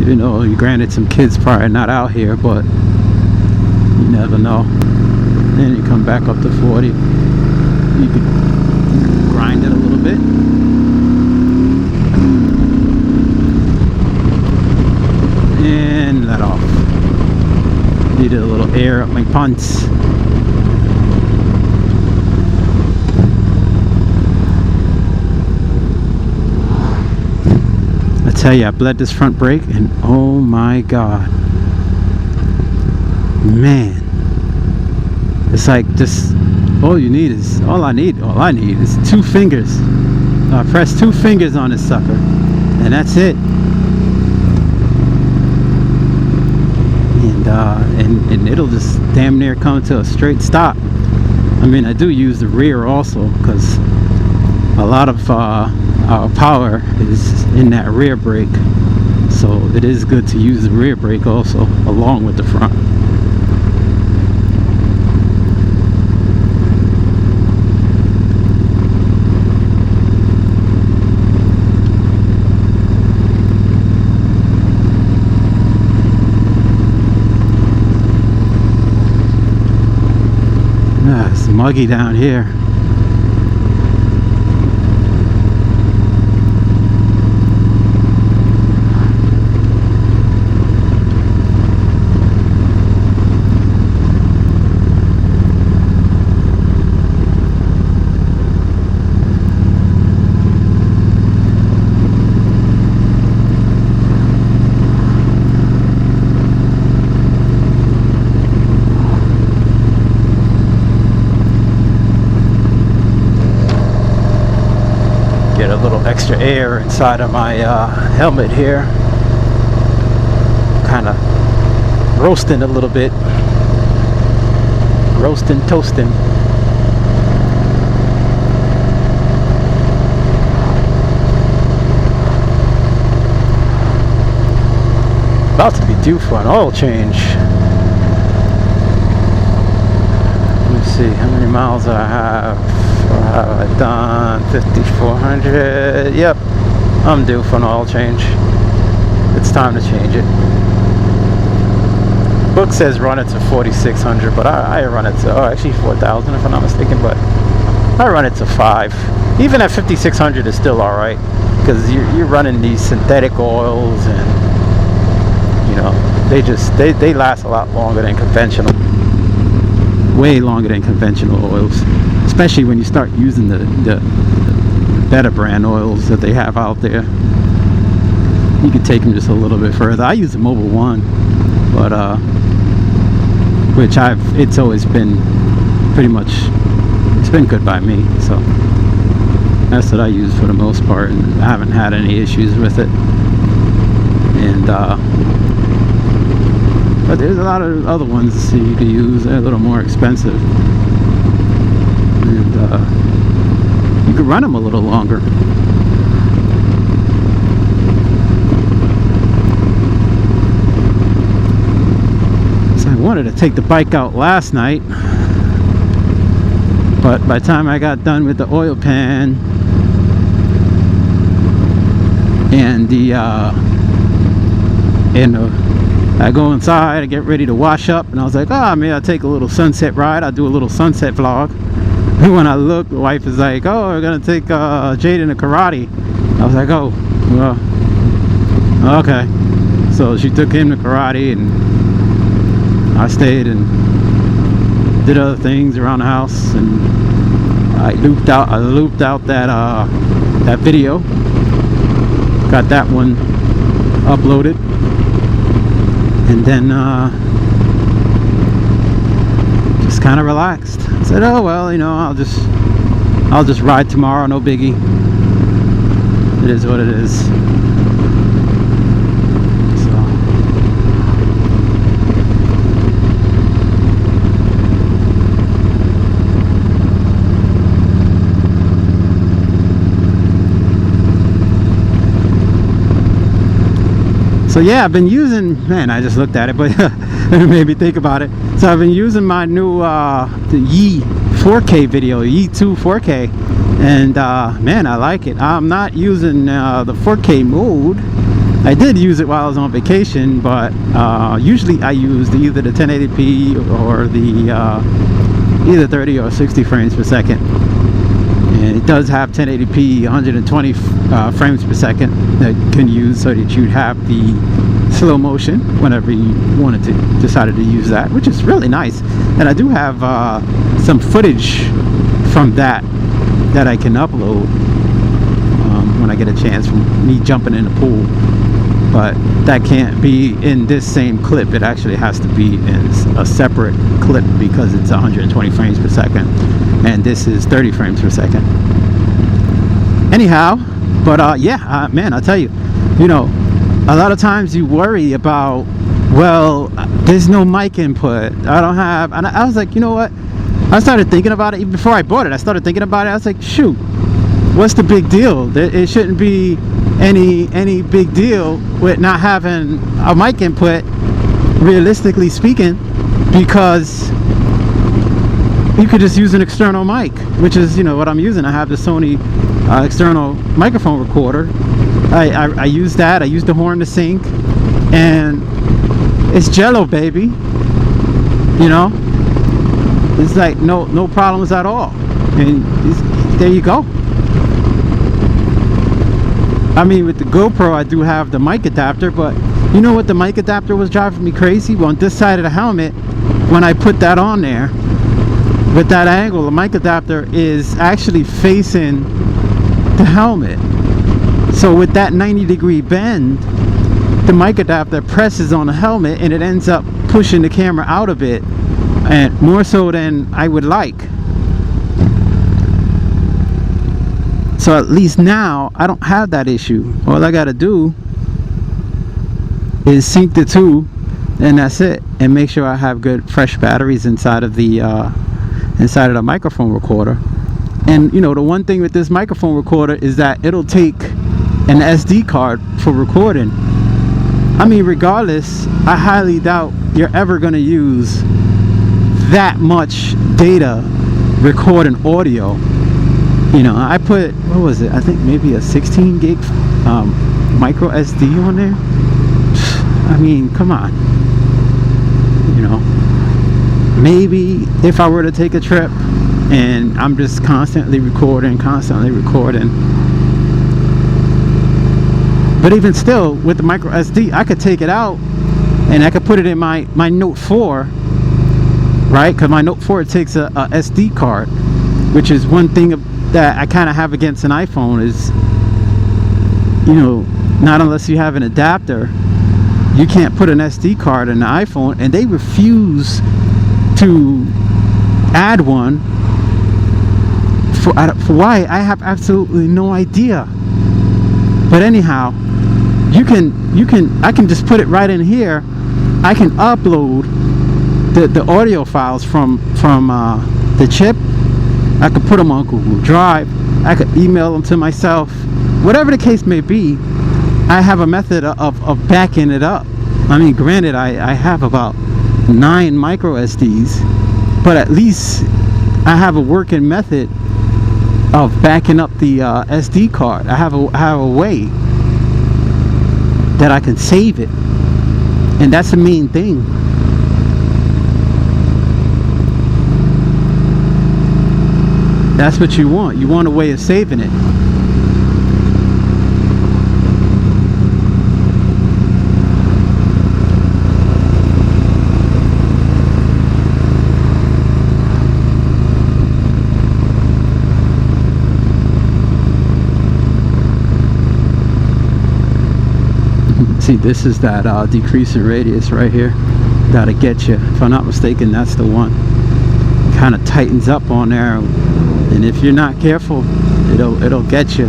Even though, granted, some kids probably not out here, but you never know. Then you come back up to 40. You could grind it a little bit. And let off. Needed a little air up my pants. I tell you, I bled this front brake, and oh my god, man, it's like just all I need is 2 fingers. I press 2 fingers on this sucker, and that's it. And it'll just damn near come to a straight stop. I mean, I do use the rear also, because a lot of our power is in that rear brake, so it is good to use the rear brake also along with the front. It's muggy down here. Extra air inside of my helmet here, kind of roasting a little bit, toasting. About to be due for an oil change. Let me see how many miles I have. I've done 5,400. Yep, I'm due for an oil change. It's time to change it. Book says run it to 4,600, but I run it to, actually 4,000 if I'm not mistaken, but I run it to 5. Even at 5,600 is still alright, because you're running these synthetic oils, and you know, they last a lot longer than conventional. Way longer than conventional oils, especially when you start using the better brand oils that they have out there. You can take them just a little bit further. I use the Mobil 1, but which it's always been pretty much, it's been good by me, so that's what I use for the most part, and I haven't had any issues with it. And but there's a lot of other ones you can use. They're a little more expensive, and you can run them a little longer. So I wanted to take the bike out last night, but by the time I got done with the oil pan and I go inside, I get ready to wash up, and I was like, maybe I'll take a little sunset ride. I'll do a little sunset vlog. And when I look, the wife is like, we're gonna take Jaden to karate. I was like, well, okay. So she took him to karate, and I stayed and did other things around the house, and I looped out that video. Got that one uploaded. And then just kind of relaxed. I said, well, you know, I'll just ride tomorrow, no biggie. It is what it is. So yeah, I've been using, man, I just looked at it, but it made me think about it. So I've been using my new the Yi 4K video, yi2 4K, and man, I like it. I'm not using the 4K mode I did use it while I was on vacation, but usually I used either the 1080p or the either 30 or 60 frames per second. And it does have 1080p 120 frames per second that you can use, so that you'd have the slow motion whenever you decided to use that, which is really nice. And I do have some footage from that I can upload when I get a chance, from me jumping in the pool. But that can't be in this same clip. It actually has to be in a separate clip because it's 120 frames per second, and this is 30 frames per second. Anyhow, but yeah, man, I'll tell you, you know, a lot of times you worry about, well, there's no mic input, I don't have, and I was like, you know what, I started thinking about it even before I bought it. I started thinking about it. I was like, shoot, what's the big deal? It shouldn't be any big deal with not having a mic input, realistically speaking, because you could just use an external mic, which is, you know, what I'm using. I have the Sony external microphone recorder. I use that. I use the horn to sync, and it's jello, baby. You know, it's like no problems at all, and there you go. I mean, with the GoPro, I do have the mic adapter, but you know what, the mic adapter was driving me crazy? Well, on this side of the helmet, when I put that on there, with that angle, the mic adapter is actually facing the helmet. So with that 90-degree bend, the mic adapter presses on the helmet, and it ends up pushing the camera out of it, and more so than I would like. So at least now I don't have that issue. All I gotta do is sync the two, and that's it, and make sure I have good fresh batteries inside of the microphone recorder. And you know, the one thing with this microphone recorder is that it'll take an SD card for recording. I mean, regardless, I highly doubt you're ever gonna use that much data recording audio. You know, I put, what was it? I think maybe a 16 gig micro SD on there. I mean, come on. You know, maybe if I were to take a trip and I'm just constantly recording. But even still, with the micro SD, I could take it out and I could put it in my Note 4, right? Because my Note 4 takes a SD card, which is one thing that I kind of have against an iPhone is, you know, not unless you have an adapter, you can't put an SD card in the iPhone, and they refuse to add one. For why, I have absolutely no idea. But anyhow, I can just put it right in here. I can upload the audio files from the chip. I could put them on Google Drive. I could email them to myself. Whatever the case may be, I have a method of backing it up. I mean, granted, I have about 9 micro SDs, but at least I have a working method of backing up the SD card. I have a way that I can save it, and that's the main thing. That's what you want. You want a way of saving it. See, this is that decreasing radius right here. That'll get you. If I'm not mistaken, that's the one. Kind of tightens up on there, and if you're not careful, it'll get you.